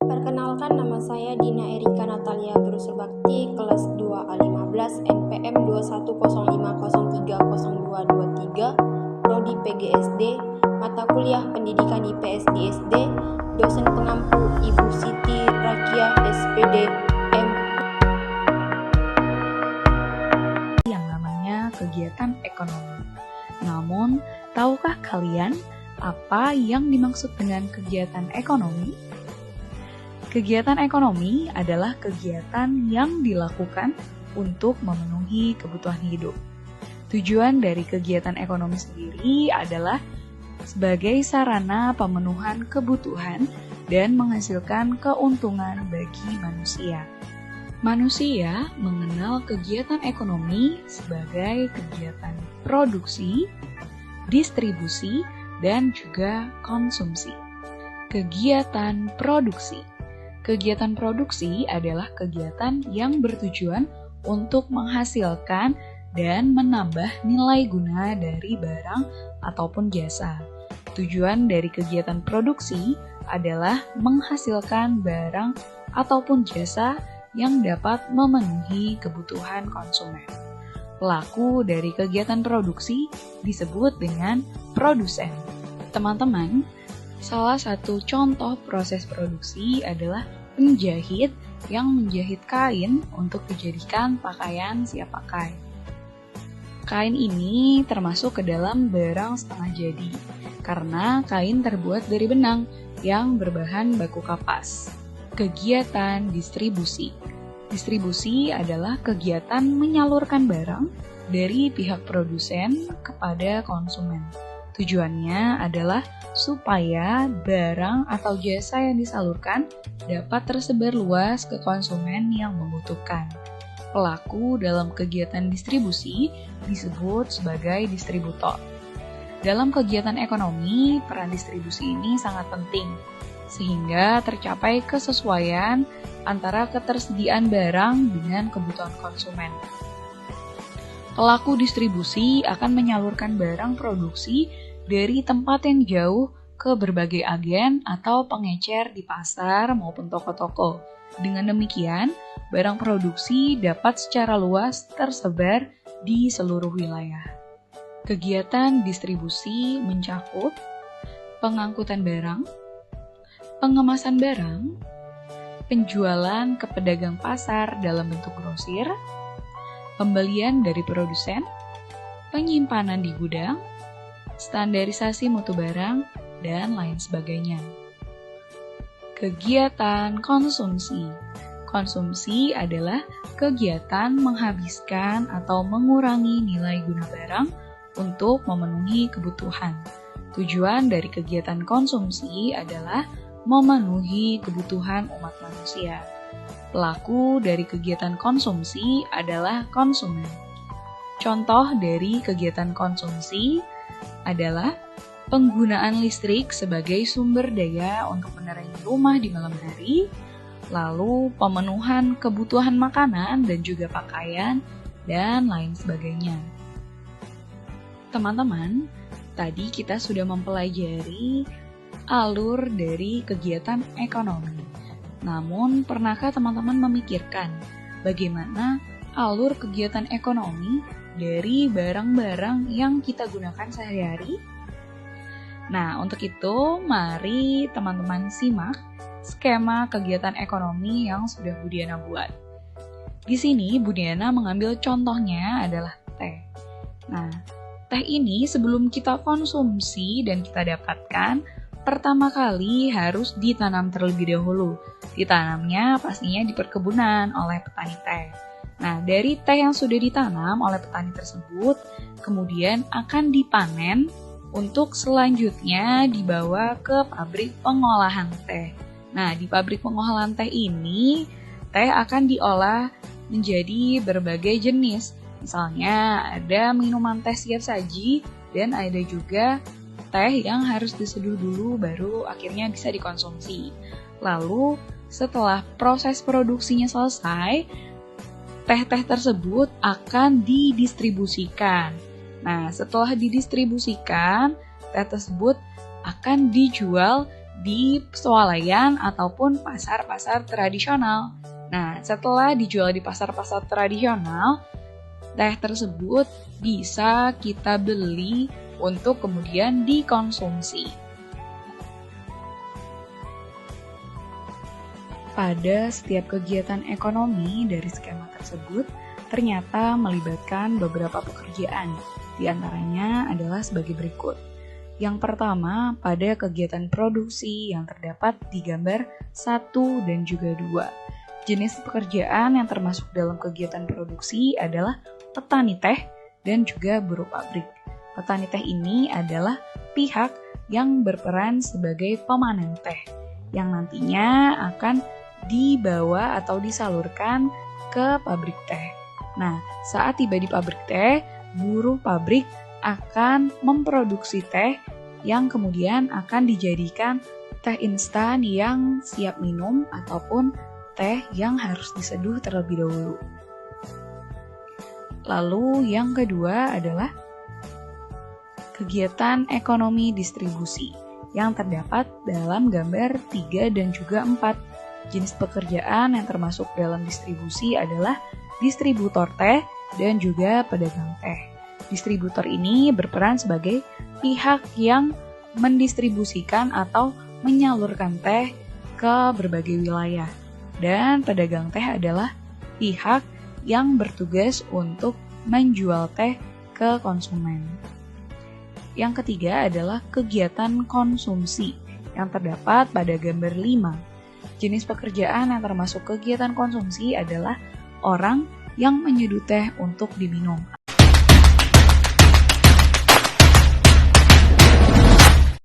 Perkenalkan, nama saya Dina Erika Natalia Berusulbakti, kelas 2A15 NPM 2105030223, Prodi PGSD, mata kuliah Pendidikan IPS di SD, dosen pengampu Ibu Siti Rakiah SPD M. Yang namanya kegiatan ekonomi. Namun, tahukah kalian apa yang dimaksud dengan kegiatan ekonomi? Kegiatan ekonomi adalah kegiatan yang dilakukan untuk memenuhi kebutuhan hidup. Tujuan dari kegiatan ekonomi sendiri adalah sebagai sarana pemenuhan kebutuhan dan menghasilkan keuntungan bagi manusia. Manusia mengenal kegiatan ekonomi sebagai kegiatan produksi, distribusi, dan juga konsumsi. Kegiatan produksi. Kegiatan produksi adalah kegiatan yang bertujuan untuk menghasilkan dan menambah nilai guna dari barang ataupun jasa. Tujuan dari kegiatan produksi adalah menghasilkan barang ataupun jasa yang dapat memenuhi kebutuhan konsumen. Pelaku dari kegiatan produksi disebut dengan produsen. Teman-teman, salah satu contoh proses produksi adalah penjahit yang menjahit kain untuk dijadikan pakaian siap pakai. Kain ini termasuk ke dalam barang setengah jadi, karena kain terbuat dari benang yang berbahan baku kapas. Kegiatan distribusi. Distribusi adalah kegiatan menyalurkan barang dari pihak produsen kepada konsumen. Tujuannya adalah supaya barang atau jasa yang disalurkan dapat tersebar luas ke konsumen yang membutuhkan. Pelaku dalam kegiatan distribusi disebut sebagai distributor. Dalam kegiatan ekonomi, peran distribusi ini sangat penting, sehingga tercapai kesesuaian antara ketersediaan barang dengan kebutuhan konsumen. Pelaku distribusi akan menyalurkan barang produksi dari tempat yang jauh ke berbagai agen atau pengecer di pasar maupun toko-toko. Dengan demikian, barang produksi dapat secara luas tersebar di seluruh wilayah. Kegiatan distribusi mencakup pengangkutan barang, pengemasan barang, penjualan ke pedagang pasar dalam bentuk grosir, pembelian dari produsen, penyimpanan di gudang, standarisasi mutu barang, dan lain sebagainya. Kegiatan konsumsi. Konsumsi adalah kegiatan menghabiskan atau mengurangi nilai guna barang untuk memenuhi kebutuhan. Tujuan dari kegiatan konsumsi adalah memenuhi kebutuhan umat manusia. Pelaku dari kegiatan konsumsi adalah konsumen. Contoh dari kegiatan konsumsi adalah penggunaan listrik sebagai sumber daya untuk menerangi rumah di malam hari, lalu pemenuhan kebutuhan makanan dan juga pakaian, dan lain sebagainya. Teman-teman, tadi kita sudah mempelajari alur dari kegiatan ekonomi. Namun, pernahkah teman-teman memikirkan bagaimana alur kegiatan ekonomi dari barang-barang yang kita gunakan sehari-hari? Nah, untuk itu, mari teman-teman simak skema kegiatan ekonomi yang sudah Bu Diana buat. Di sini, Bu Diana mengambil contohnya adalah teh. Nah, teh ini sebelum kita konsumsi dan kita dapatkan, pertama kali harus ditanam terlebih dahulu. Ditanamnya pastinya di perkebunan oleh petani teh. Nah, dari teh yang sudah ditanam oleh petani tersebut, kemudian akan dipanen untuk selanjutnya dibawa ke pabrik pengolahan teh. Nah, di pabrik pengolahan teh ini, teh akan diolah menjadi berbagai jenis. Misalnya, ada minuman teh siap saji, dan ada juga teh yang harus diseduh dulu baru akhirnya bisa dikonsumsi. Lalu, setelah proses produksinya selesai, teh-teh tersebut akan didistribusikan. Nah, setelah didistribusikan, teh tersebut akan dijual di swalayan ataupun pasar-pasar tradisional. Nah, setelah dijual di pasar-pasar tradisional, teh tersebut bisa kita beli untuk kemudian dikonsumsi. Pada setiap kegiatan ekonomi dari skema tersebut, ternyata melibatkan beberapa pekerjaan. Di antaranya adalah sebagai berikut. Yang pertama, pada kegiatan produksi yang terdapat di gambar 1 dan juga 2. Jenis pekerjaan yang termasuk dalam kegiatan produksi adalah petani teh dan juga buruh pabrik. Petani teh ini adalah pihak yang berperan sebagai pemanen teh, yang nantinya akan dibawa atau disalurkan ke pabrik teh. Nah, saat tiba di pabrik teh, buruh pabrik akan memproduksi teh yang kemudian akan dijadikan teh instan yang siap minum ataupun teh yang harus diseduh terlebih dahulu. Lalu yang kedua adalah kegiatan ekonomi distribusi yang terdapat dalam gambar 3 dan juga 4. Jenis pekerjaan yang termasuk dalam distribusi adalah distributor teh dan juga pedagang teh. Distributor ini berperan sebagai pihak yang mendistribusikan atau menyalurkan teh ke berbagai wilayah. Dan pedagang teh adalah pihak yang bertugas untuk menjual teh ke konsumen. Yang ketiga adalah kegiatan konsumsi yang terdapat pada gambar 5. Jenis pekerjaan yang termasuk kegiatan konsumsi adalah orang yang menyeduh teh untuk diminum